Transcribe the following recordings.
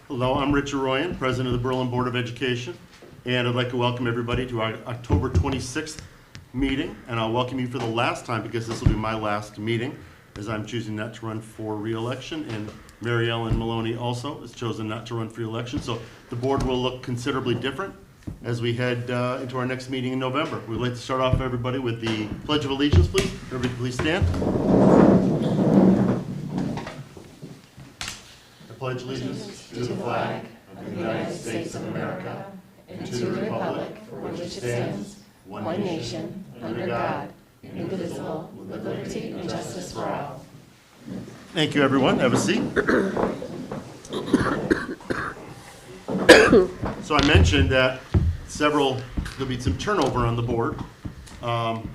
Hello, I'm Richard Royan, President of the Berlin Board of Education, and I'd like to welcome everybody to our October 26th meeting, and I'll welcome you for the last time because this will be my last meeting, as I'm choosing not to run for re-election, and Mary Ellen Maloney also has chosen not to run for re-election, so the board will look considerably different as we head into our next meeting in November. We'd like to start off, everybody, with the Pledge of Allegiance, please. Everybody please stand. I pledge allegiance to the flag of the United States of America and to the republic for which it stands, one nation, under God, indivisible, with liberty and justice for all. Thank you, everyone. Have a seat. So I mentioned that there'll be some turnover on the board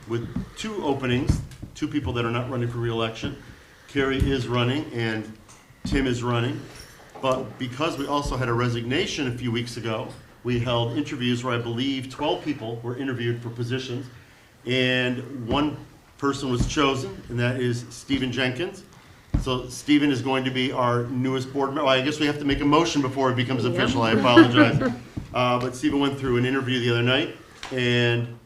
with two openings, two people that are not running for re-election. Carrie is running and Tim is running. But because we also had a resignation a few weeks ago, we held interviews where I believe 12 people were interviewed for positions, and one person was chosen, and that is Stephen Jenkins. So Stephen is going to be our newest board member. Well, I guess we have to make a motion before it becomes official. I apologize. But Stephen went through an interview the other night, and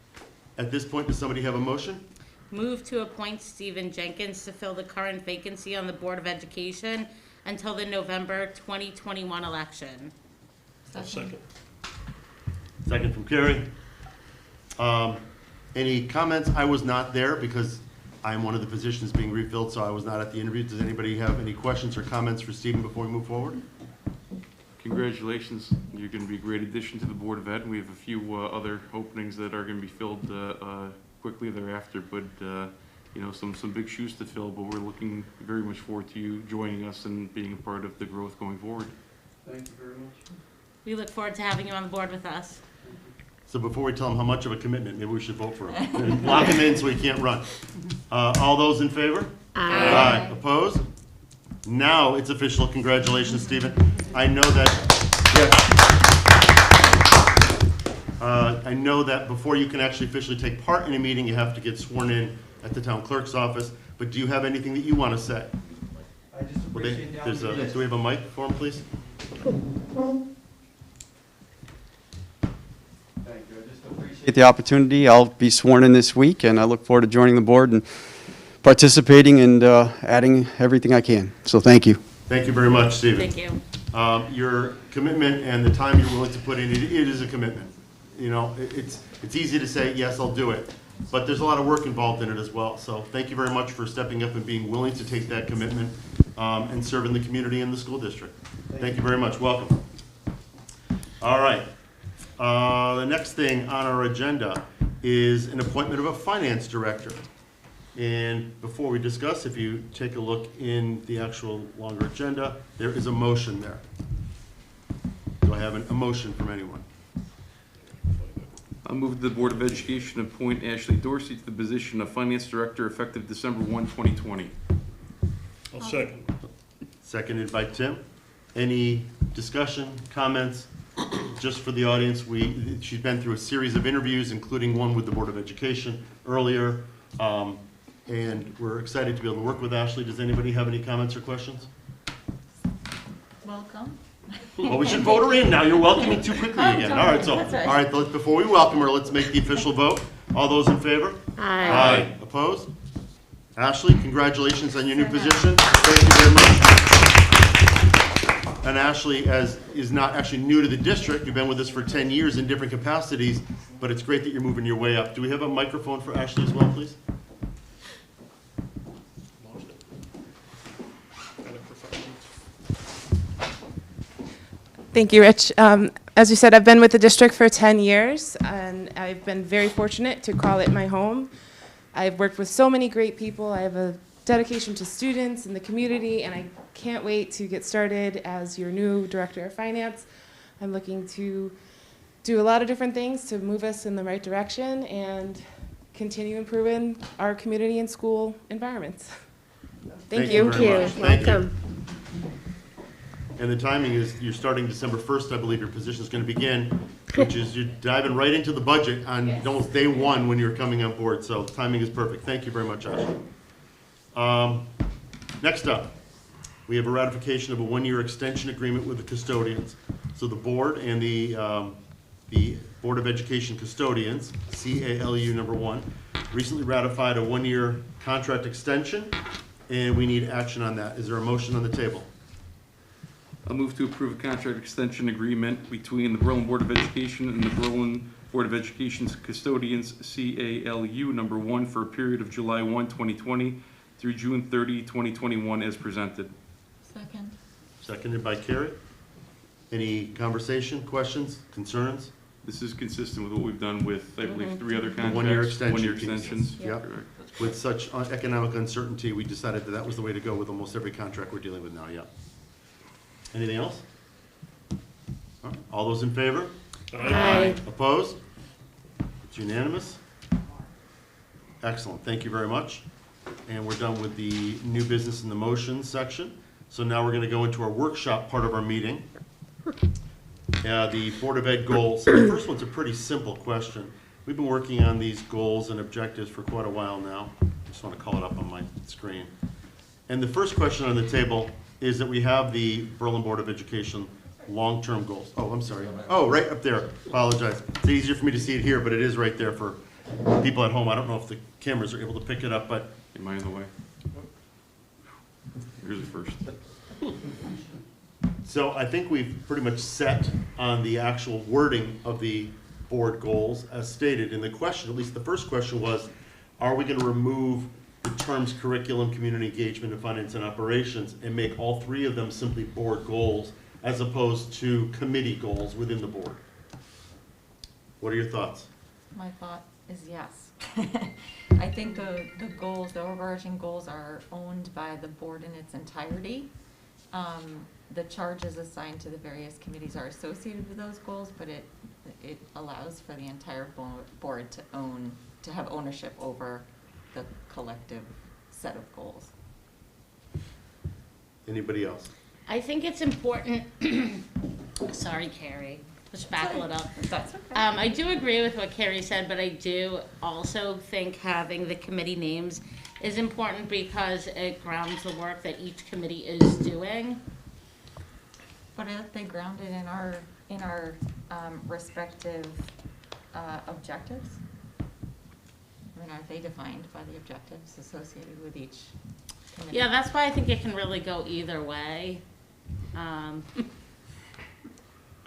at this point, does somebody have a motion? Move to appoint Stephen Jenkins to fill the current vacancy on the Board of Education until the November 2021 election. Second. Second from Carrie. Any comments? I was not there because I'm one of the positions being refilled, so I was not at the interview. Does anybody have any questions or comments for Stephen before we move forward? Congratulations. You're going to be a great addition to the Board of Ed. We have a few other openings that are going to be filled quickly thereafter, but you know, some big shoes to fill, but we're looking very much forward to you joining us and being a part of the growth going forward. Thank you very much. We look forward to having you on the board with us. So before we tell him how much of a commitment, maybe we should vote for him. Lock him in so he can't run. All those in favor? Aye. Opposed? Now it's official. Congratulations, Stephen. I know that. I know that before you can actually officially take part in a meeting, you have to get sworn in at the town clerk's office. But do you have anything that you want to say? I just appreciate the opportunity. Do we have a mic for him, please? Thank you. I just appreciate the opportunity. I'll be sworn in this week, and I look forward to joining the board and participating and adding everything I can. So thank you. Thank you very much, Stephen. Thank you. Your commitment and the time you're willing to put in, it is a commitment. You know, it's easy to say, yes, I'll do it, but there's a lot of work involved in it as well. So thank you very much for stepping up and being willing to take that commitment and serving the community and the school district. Thank you very much. Welcome. All right. The next thing on our agenda is an appointment of a finance director. And before we discuss, if you take a look in the actual longer agenda, there is a motion there. Do I have a motion from anyone? I'll move the Board of Education appoint Ashley Dorsey to the position of Finance Director effective December 1, 2020. I'll second. Seconded by Tim. Any discussion, comments? Just for the audience, she's been through a series of interviews, including one with the Board of Education earlier, and we're excited to be able to work with Ashley. Does anybody have any comments or questions? Welcome. Well, we should vote her in now. You're welcoming too quickly again. All right, so, all right, before we welcome her, let's make the official vote. All those in favor? Aye. Opposed? Ashley, congratulations on your new position. Thank you very much. And Ashley is not actually new to the district. You've been with us for 10 years in different capacities, but it's great that you're moving your way up. Do we have a microphone for Ashley as well, please? Thank you, Rich. As you said, I've been with the district for 10 years, and I've been very fortunate to call it my home. I've worked with so many great people. I have a dedication to students and the community, and I can't wait to get started as your new Director of Finance. I'm looking to do a lot of different things to move us in the right direction and continue improving our community and school environments. Thank you. very much. Thank you. Welcome. And the timing is, you're starting December 1st, I believe your position is going to begin, which is you're diving right into the budget on almost day one when you're coming on board. So timing is perfect. Thank you very much, Ashley. Next up, we have a ratification of a one-year extension agreement with the custodians. So the board and the Board of Education Custodians, CALU number 1, recently ratified a one-year contract extension, and we need action on that. Is there a motion on the table? I'll move to approve a contract extension agreement between the Berlin Board of Education and the Berlin Board of Education's Custodians, CALU number 1, for a period of July 1, 2020 through June 30, 2021 as presented. Second. Seconded by Carrie. Any conversation, questions, concerns? This is consistent with what we've done with, I believe, 3 other contracts. One-year extension One-year pieces. extensions. Yep. Correct. With such economic uncertainty, we decided that that was the way to go with almost every contract we're dealing with now, yeah. Anything else? All right. All those in favor? Aye. Opposed? It's unanimous. Excellent, thank you very much. And we're done with the new business and the motion section. So now we're gonna go into our workshop part of our meeting. The Board of Ed goals. The first one's a pretty simple question. We've been working on these goals and objectives for quite a while now. I just want to call it up on my screen. And the first question on the table is that we have the Berlin Board of Education long-term goals. Oh, I'm sorry. Oh, right up there. Apologize. It's easier for me to see it here, but it is right there for people at home. I don't know if the cameras are able to pick it up, but Am I in the way? Here's the first. so I think we've pretty much set on the actual wording of the board goals as stated. And the question, at least the first question was, are we going to remove the terms curriculum, community engagement, and finance and operations and make all 3 of them simply board goals as opposed to committee goals within the board? What are your thoughts? My thought is yes. I think the goals, the overarching goals are owned by the board in its entirety. The charges assigned to the various committees are associated with those goals, but it allows for the entire board to have ownership over the collective set of goals. Anybody else? I think it's important, sorry, Carrie, just backle it up. That's okay. I do agree with what Carrie said, but I do also think having the committee names is important because it grounds the work that each committee is doing. But are they grounded in our respective objectives? I mean, are they defined by the objectives associated with each committee? Yeah, that's why I think it can really go either way. I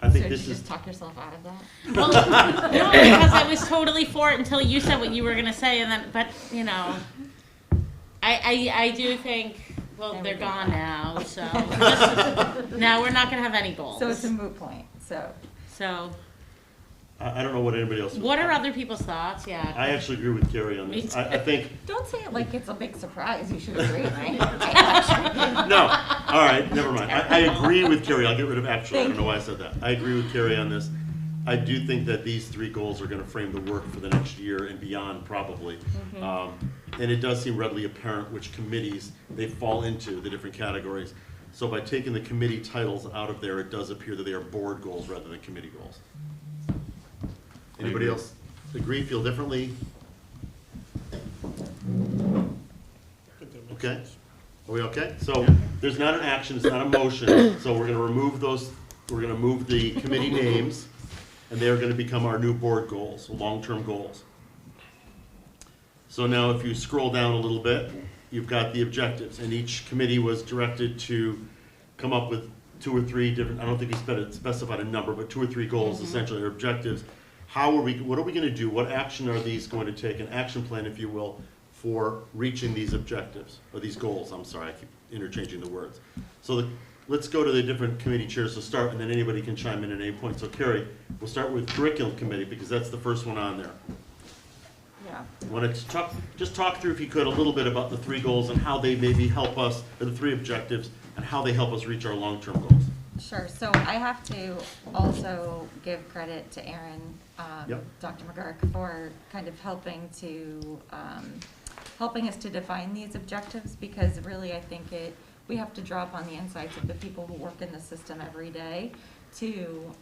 think So this did you is, just talk yourself out of that? Well, no, because I was totally for it until you said what you were gonna say, and then, but, you know, I do think, well, There we they're go. gone now, so, now we're not gonna have any goals. So it's a moot point, so. So, I don't know what anybody else. what are other people's thoughts? Yeah. I actually agree with Carrie on Me this. too. I think, Don't say it like it's a big surprise, you should agree, right? no, all right, never mind. I agree with Carrie. I'll get rid of actually. I don't know why I said that. I agree with Carrie on this. I do think that these 3 goals are going to frame the work for the next year and beyond, probably. And it does seem readily apparent which committees they fall into, the different categories. So by taking the committee titles out of there, it does appear that they are board goals rather than committee goals. Anybody else agree, feel differently? Okay, are we okay? So there's not an action, it's not a motion, so we're gonna remove those, we're gonna move the committee names, and they're gonna become our new board goals, long-term goals. So now if you scroll down a little bit, you've got the objectives, and each committee was directed to come up with 2 or 3 different, I don't think we specified a number, but 2 or 3 goals essentially, or objectives. What are we gonna do? What action are these going to take? An action plan, if you will, for reaching these objectives, or these goals, I'm sorry, I keep interchanging the words. So let's go to the different committee chairs to start, and then anybody can chime in at any point. So Carrie, we'll start with curriculum committee, because that's the first one on there. Yeah. Want to just talk through, if you could, a little bit about the 3 goals and how they maybe help us, or the 3 objectives, and how they help us reach our long-term goals. Sure, so I have to also give credit to Aaron, Yep. Dr. McGurk, for kind of helping us to define these objectives, because really I think we have to draw upon the insights of the people who work in the system every day to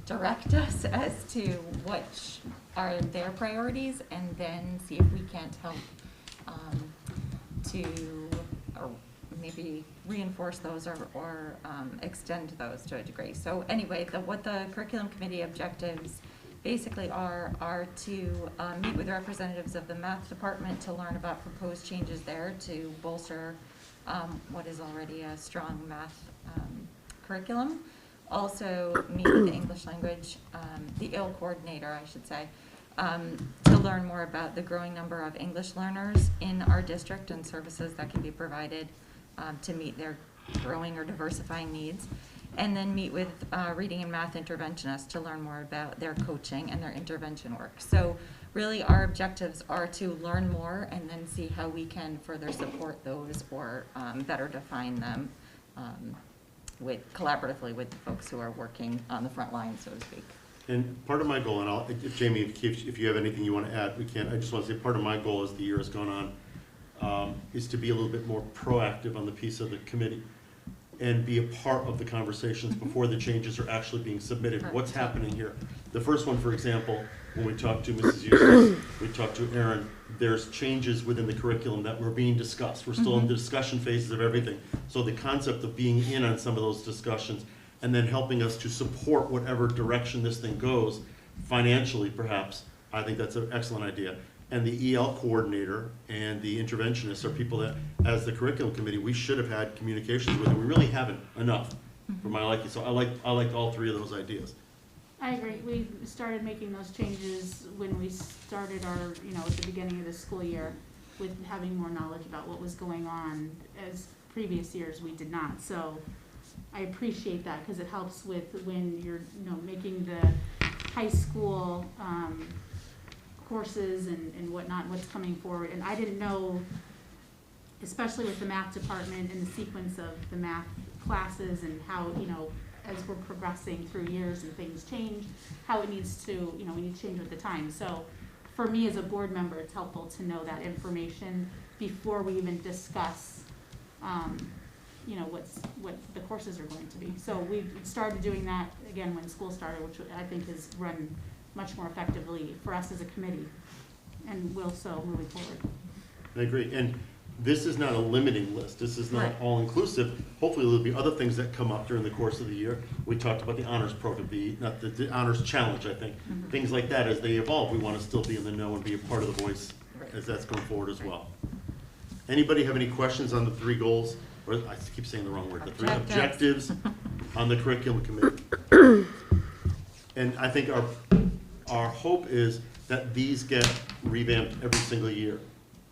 direct us as to what are their priorities, and then see if we can't help to maybe reinforce those or extend those to a degree. So anyway, what the curriculum committee objectives basically are to meet with representatives of the math department to learn about proposed changes there to bolster what is already a strong math curriculum. Also meet with the English language, the IL coordinator, I should say, to learn more about the growing number of English learners in our district and services that can be provided to meet their growing or diversifying needs. And then meet with reading and math interventionists to learn more about their coaching and their intervention work. So really our objectives are to learn more and then see how we can further support those or better define them collaboratively with the folks who are working on the front line, so to speak. And part of my goal, and if Jamie, if you have anything you want to add, we can. I just want to say part of my goal as the year has gone on is to be a little bit more proactive on the piece of the committee and be a part of the conversations before the changes are actually being submitted. Right. What's happening here? The first one, for example, when we talked to Mrs. Eustace, we talked to Aaron, there's changes within the curriculum that were being discussed. We're still in the discussion phases of everything. So the concept of being in on some of those discussions and then helping us to support whatever direction this thing goes, financially perhaps, I think that's an excellent idea. And the EL coordinator and the interventionists are people that, as the curriculum committee, we should have had communications with, and we really haven't enough for my liking. So I like all three of those ideas. I agree. We started making those changes when we started our, at the beginning of the school year with having more knowledge about what was going on. As previous years, we did not. So I appreciate that because it helps with when you're, making the high school courses and whatnot, what's coming forward. And I didn't know, especially with the math department and the sequence of the math classes and how, as we're progressing through years and things change, how it needs to, we need to change with the time. So for me as a board member, it's helpful to know that information before we even discuss, what the courses are going to be. So we've started doing that again when school started, which I think has run much more effectively for us as a committee, and will so moving forward. I agree. And this is not a limiting list. This is not Right. all-inclusive. Hopefully there'll be other things that come up during the course of the year. We talked about the honors program, the honors challenge, I think. Things like that, as they evolve, we want to still be in the know and be a part of the voice as that's going forward as well. Anybody have any questions on the three goals? Or I keep saying the wrong word. The three objectives on the curriculum committee. And I think our hope is that these get revamped every single year.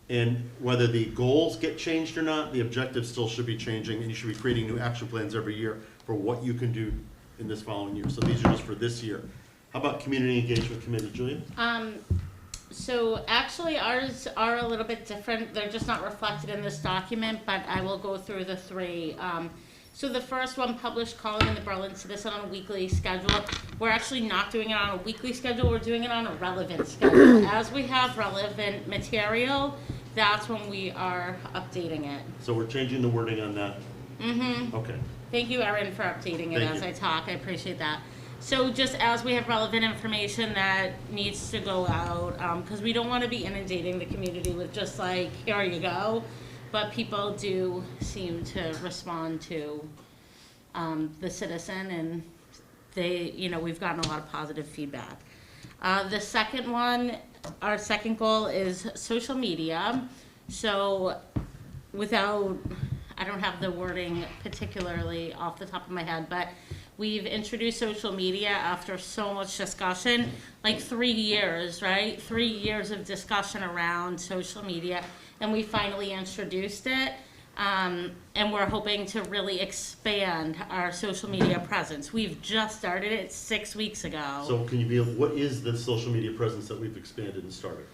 And whether the goals get changed or not, the objectives still should be changing, and you should be creating new action plans every year for what you can do in this following year. So these are just for this year. How about community engagement committee, Julia? So actually ours are a little bit different. They're just not reflected in this document, but I will go through the three. So the first one, published column in the Berlin Citizen on a weekly schedule. We're actually not doing it on a weekly schedule, we're doing it on a relevant schedule. As we have relevant material, that's when we are updating it. So we're changing the wording on that. Okay. Thank you, Erin, for updating it Thank as you. I talk. I appreciate that. So just as we have relevant information that needs to go out, because we don't want to be inundating the community with just like, here you go. But people do seem to respond to the Citizen, and they, we've gotten a lot of positive feedback. The second one, our second goal is social media. So I don't have the wording particularly off the top of my head, but we've introduced social media after so much discussion, like 3 years, right? 3 years of discussion around social media, and we finally introduced it. And we're hoping to really expand our social media presence. We've just started it 6 weeks ago. So what is the social media presence that we've expanded and started?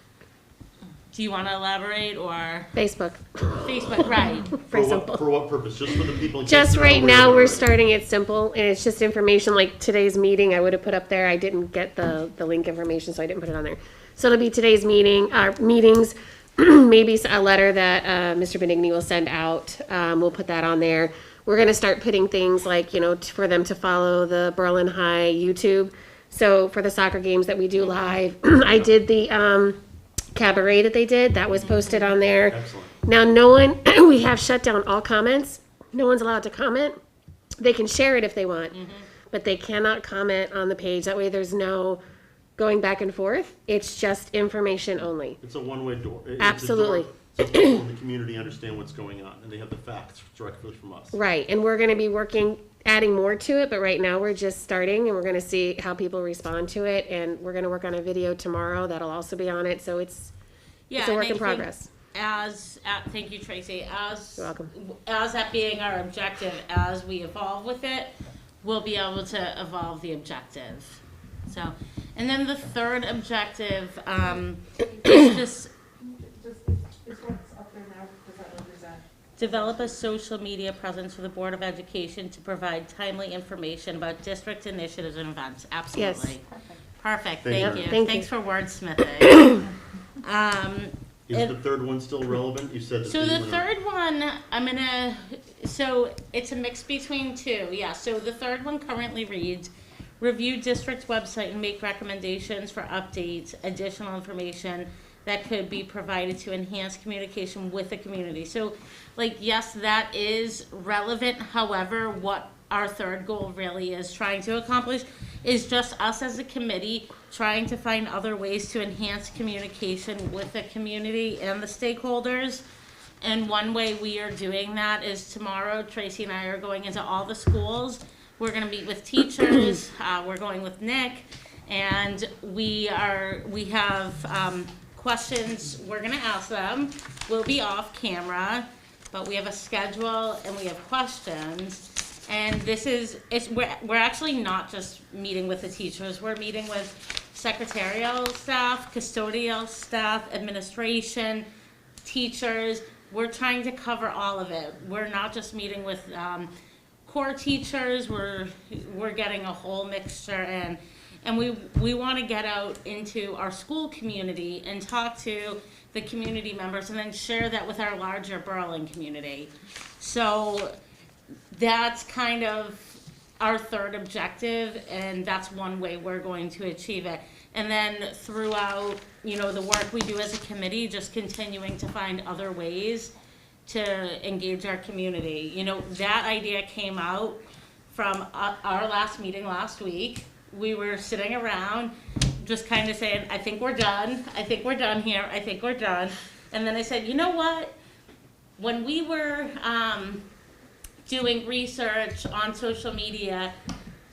Do you want to elaborate, or? Facebook. Facebook, right. Very simple. For what purpose? Just for the people in case Just they're right not aware now, of it we're already? starting it simple, and it's just information like today's meeting. I would have put up there. I didn't get the link information, so I didn't put it on there. So it'll be today's meeting, our meetings, maybe a letter that Mr. Benigni will send out. We'll put that on there. We're going to start putting things like, for them to follow the Berlin High YouTube. So for the soccer games that we do live, I did the cabaret that they did. That was posted on there. Excellent. Now, no one, we have shut down all comments. No one's allowed to comment. They can share it if they want, but they cannot comment on the page. That way there's no going back and forth. It's just information only. It's a one-way door. It's a door Absolutely. So people in the community understand what's going on, and they have the facts directly from us. Right, and we're gonna be adding more to it, but right now we're just starting and we're gonna see how people respond to it. And we're gonna work on a video tomorrow that'll also be on it, so it's a and work I in think progress. Thank you, Tracy, You're welcome. as that being our objective, as we evolve with it, we'll be able to evolve the objective. So, and then the third objective, is just develop a social media presence for the Board of Education to provide timely information about district initiatives and events. Absolutely. Perfect, Thank thank you. you. Thank Thanks you. for wordsmithing. Is the third one still relevant? You said that. So you the were- third one, so it's a mix between two, yeah. So the third one currently reads, review district website and make recommendations for updates, additional information that could be provided to enhance communication with the community. So, like, yes, that is relevant. However, what our third goal really is trying to accomplish is just us as a committee trying to find other ways to enhance communication with the community and the stakeholders. And one way we are doing that is tomorrow, Tracy and I are going into all the schools. We're gonna meet with teachers, we're going with Nick, and we have questions we're gonna ask them. We'll be off camera, but we have a schedule and we have questions. And we're actually not just meeting with the teachers, we're meeting with secretarial staff, custodial staff, administration, teachers. We're trying to cover all of it. We're not just meeting with core teachers, we're getting a whole mixture in. And we want to get out into our school community and talk to the community members and then share that with our larger Berlin community. So that's kind of our third objective, and that's one way we're going to achieve it. And then throughout, the work we do as a committee, just continuing to find other ways to engage our community. That idea came out from our last meeting last week. We were sitting around just kind of saying, I think we're done. I think we're done here. I think we're done. And then I said, you know what? When we were doing research on social media,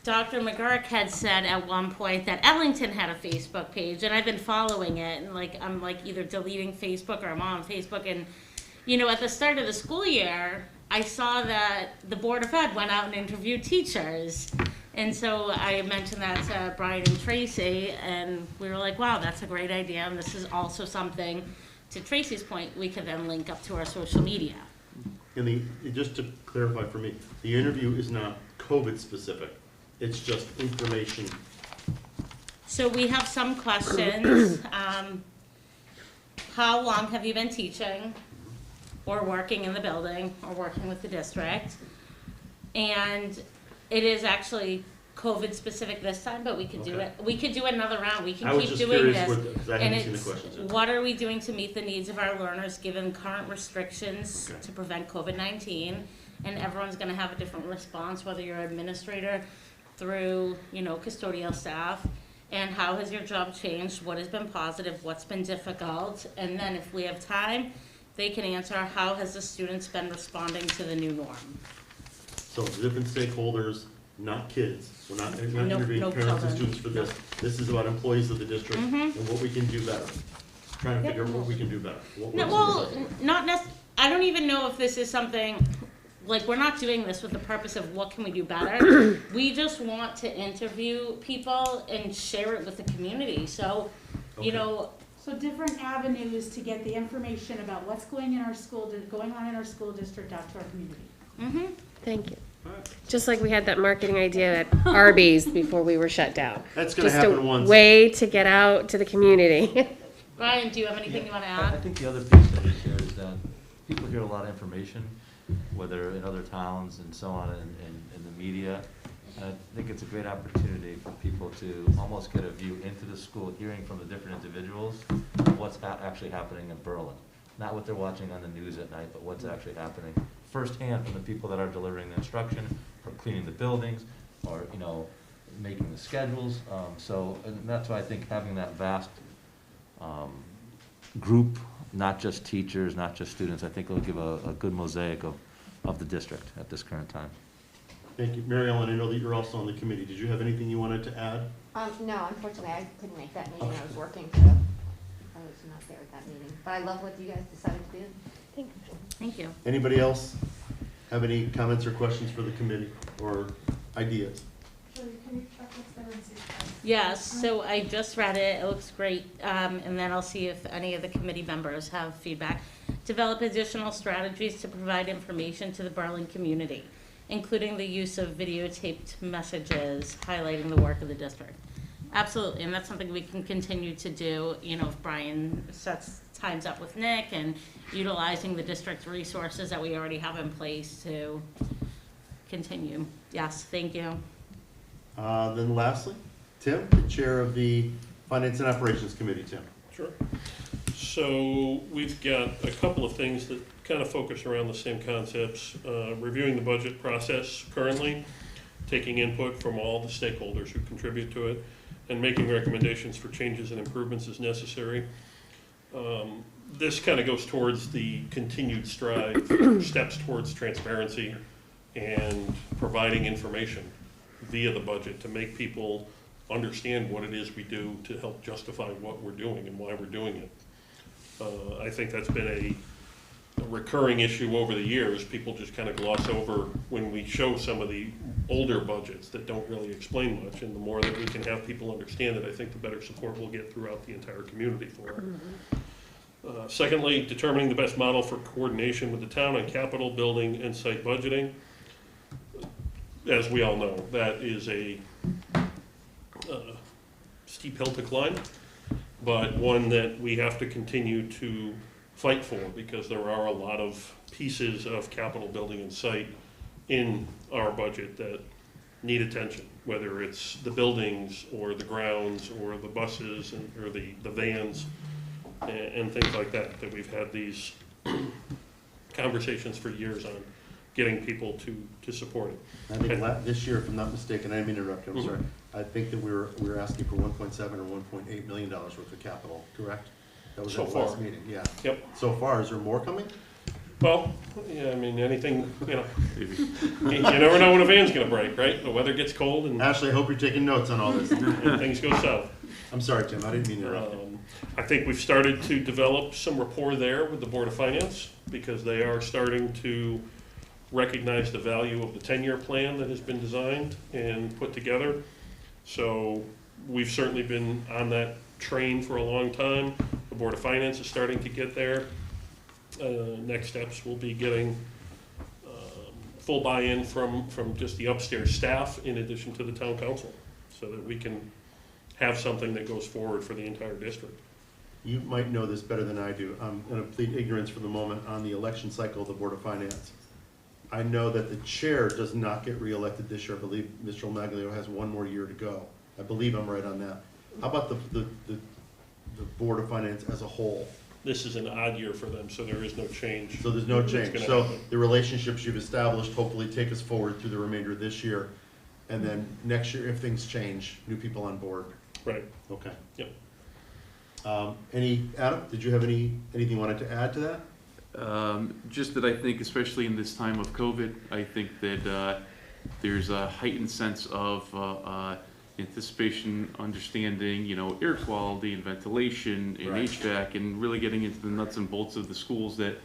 Dr. McGurk had said at one point that Ellington had a Facebook page, and I've been following it, and I'm either deleting Facebook or I'm on Facebook. And at the start of the school year, I saw that the Board of Ed went out and interviewed teachers. And so I mentioned that to Brian and Tracy, and we were like, wow, that's a great idea. And this is also something, to Tracy's point, we could then link up to our social media. And just to clarify for me, the interview is not COVID specific. It's just information. So we have some questions. How long have you been teaching or working in the building or working with the district? And it is actually COVID specific this time, but we could do it. We could do another round. We I can was keep just doing curious this. because I And haven't seen the it's, questions yet. what are we doing to meet the needs of our learners given current restrictions Okay. to prevent COVID-19? And everyone's gonna have a different response, whether you're an administrator through, custodial staff. And how has your job changed? What has been positive? What's been difficult? And then if we have time, they can answer, how has the students been responding to the new norm? So different stakeholders, not kids. We're not interviewing no parents and children. students for this. This is about employees of the district and what we can do better. Trying to figure out what we can do better. What No, works well, and what doesn't. not I don't even know if this is something, we're not doing this with the purpose of what can we do better. We just want to interview people and share it with the community. So, Okay. So different avenues to get the information about what's going on in our school district out to our community. Thank you. All right. Just like we had that marketing idea at Arby's before we were shut down. That's gonna Just happen a once. way to get out to the community. Ryan, do you have anything you want to I add? think the other piece that is there is that people hear a lot of information, whether in other towns and so on, in the media. And I think it's a great opportunity for people to almost get a view into the school, hearing from the different individuals, what's actually happening in Berlin. not what they're watching on the news at night, but what's actually happening firsthand from the people that are delivering the instruction, or cleaning the buildings, or, you know, making the schedules. And that's why I think having that vast group, not just teachers, not just students, I think it'll give a good mosaic of the district at this current time. Thank you. Mary Ellen, I know that you're also on the committee. Did you have anything you wanted to add? No, unfortunately, I couldn't make that meeting. I was working, so I was not there at that meeting. But I love what you guys decided to do. Thank you. Anybody else have any comments or questions for the committee or ideas? Yes, so I just read it, it looks great, and then I'll see if any of the committee members have feedback. Develop additional strategies to provide information to the Berlin community, including the use of videotaped messages highlighting the work of the district. Absolutely, and that's something we can continue to do, you know, if Brian sets times up with Nick and utilizing the district's resources that we already have in place to continue. Yes, thank you. Then lastly, Tim, the chair of the Finance and Operations Committee. Tim. Sure. So we've got a couple of things that kind of focus around the same concepts. Reviewing the budget process currently, taking input from all the stakeholders who contribute to it, and making recommendations for changes and improvements as necessary. This kind of goes towards the continued stride, steps towards transparency and providing information via the budget to make people understand what it is we do to help justify what we're doing and why we're doing it. I think that's been a recurring issue over the years. People just kind of gloss over when we show some of the older budgets that don't really explain much, and the more that we can have people understand it, I think the better support we'll get throughout the entire community for it. Secondly, determining the best model for coordination with the town on capital, building, and site budgeting. As we all know, that is a steep hill to climb, but one that we have to continue to fight for, because there are a lot of pieces of capital, building, and site in our budget that need attention, whether it's the buildings or the grounds or the buses or the vans and things like that, that we've had these conversations for years on getting people to support it. I think this year, if I'm not mistaken, I didn't mean to interrupt you, I'm sorry. I think that we were asking for $1.7 or $1.8 million worth of capital, correct? That was So at the last far. meeting, yeah. Yep. So far, is there more coming? Well, yeah, I mean, anything, you know, you never know when a van's gonna break, right? The weather gets cold and Ashley, I hope you're taking notes on all this. and things go south. I'm sorry, Tim, I didn't mean to interrupt you. I think we've started to develop some rapport there with the Board of Finance, because they are starting to recognize the value of the 10-year plan that has been designed and put together. So we've certainly been on that train for a long time. The Board of Finance is starting to get there. Next steps will be getting full buy-in from just the upstairs staff in addition to the town council, so that we can have something that goes forward for the entire district. You might know this better than I do. I'm going to plead ignorance for the moment on the election cycle of the Board of Finance. I know that the chair does not get reelected this year. I believe Mr. Maglio has one more year to go. I believe I'm right on that. How about the Board of Finance as a whole? This is an odd year for them, so there is no change. So there's no That's change. gonna So happen. the relationships you've established hopefully take us forward through the remainder of this year. And then next year, if things change, new people on board. Right. Okay. Yep. Adam, did you have anything you wanted to add to that? Just that I think, especially in this time of COVID, I think that there's a heightened sense of anticipation, understanding, you know, air quality and ventilation and Right. HVAC, and really getting into the nuts and bolts of the schools, that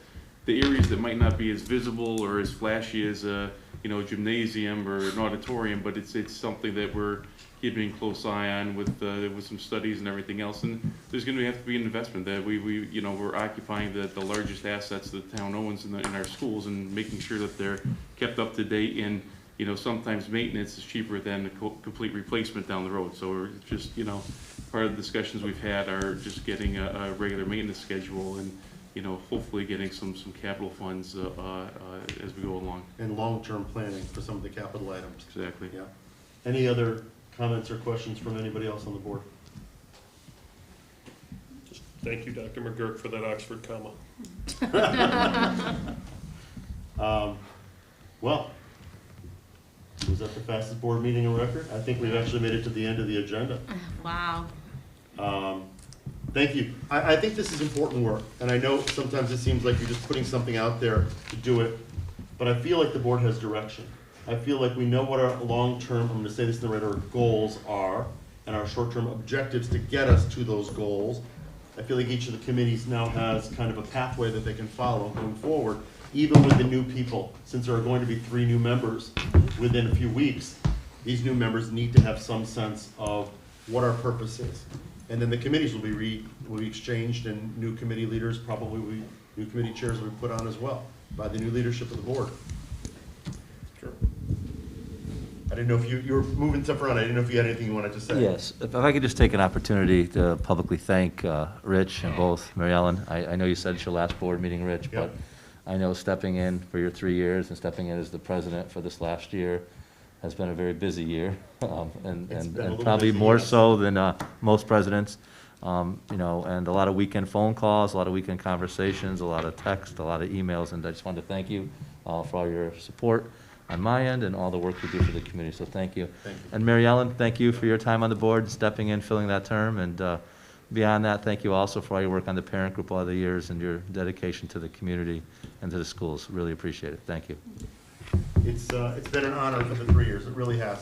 the areas that might not be as visible or as flashy as a, you know, gymnasium or an auditorium, but it's something that we're keeping a close eye on with some studies and everything else. And there's going to have to be an investment that we you know, we're occupying the largest assets the town owns in our schools, and making sure that they're kept up to date. And you know, sometimes maintenance is cheaper than a complete replacement down the road. So we're just, you know, part of the discussions we've had are just getting a regular maintenance schedule, and you know, hopefully getting some capital funds as we go along. And long-term planning for some of the capital items. Exactly. Yeah. Any other comments or questions from anybody else on the board? Just thank you, Dr. McGurk, for that Oxford comma. Well, was that the fastest board meeting on record? I think we've actually made it to the end of the agenda. Wow. Thank you. I think this is important work, and I know sometimes it seems like you're just putting something out there to do it, but I feel like the board has direction. I feel like we know what our long-term, I'm gonna say this in the right order, goals are, and our short-term objectives to get us to those goals. I feel like each of the committees now has kind of a pathway that they can follow going forward, even with the new people. Since there are going to be 3 new members within a few weeks, these new members need to have some sense of what our purpose is. And then the committees will be exchanged, and new committee leaders, probably new committee chairs will be put on as well by the new leadership of the board. Sure. I didn't know if you were moving stuff around. I didn't know if you had anything you wanted to say. Yes, if I could just take an opportunity to publicly thank Rich and both Mary Ellen. I know you said it's your last board meeting, Rich, but Yep. I know stepping in for your 3 years and stepping in as the president for this last year has been a very busy year, It's been a and little probably busy, more yes. so than most presidents. You know, and a lot of weekend phone calls, a lot of weekend conversations, a lot of text, a lot of emails, and I just wanted to thank you for all your support on my end and all the work you do for the community, so thank you. Thank you. And Mary Ellen, thank you for your time on the board, stepping in, filling that term, and beyond that, thank you also for all your work on the parent group all the years and your dedication to the community and to the schools. Really appreciate it. Thank you. It's been an honor for the 3 years. It really has.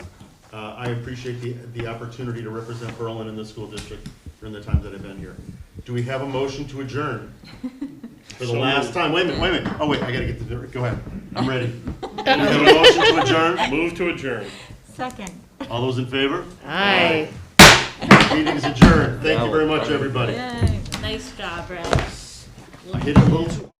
I appreciate the opportunity to represent Berlin in the school district during the time that I've been here. Do we have a motion to adjourn? For the So last moved. time. Wait a minute. Oh, wait, I gotta get the, go ahead. I'm ready. Do we have a motion to adjourn? Move to adjourn. Second. All those in favor? Aye. Meeting's adjourned. Thank you very much, everybody. Yay. Nice job, Rich. I hit it a little too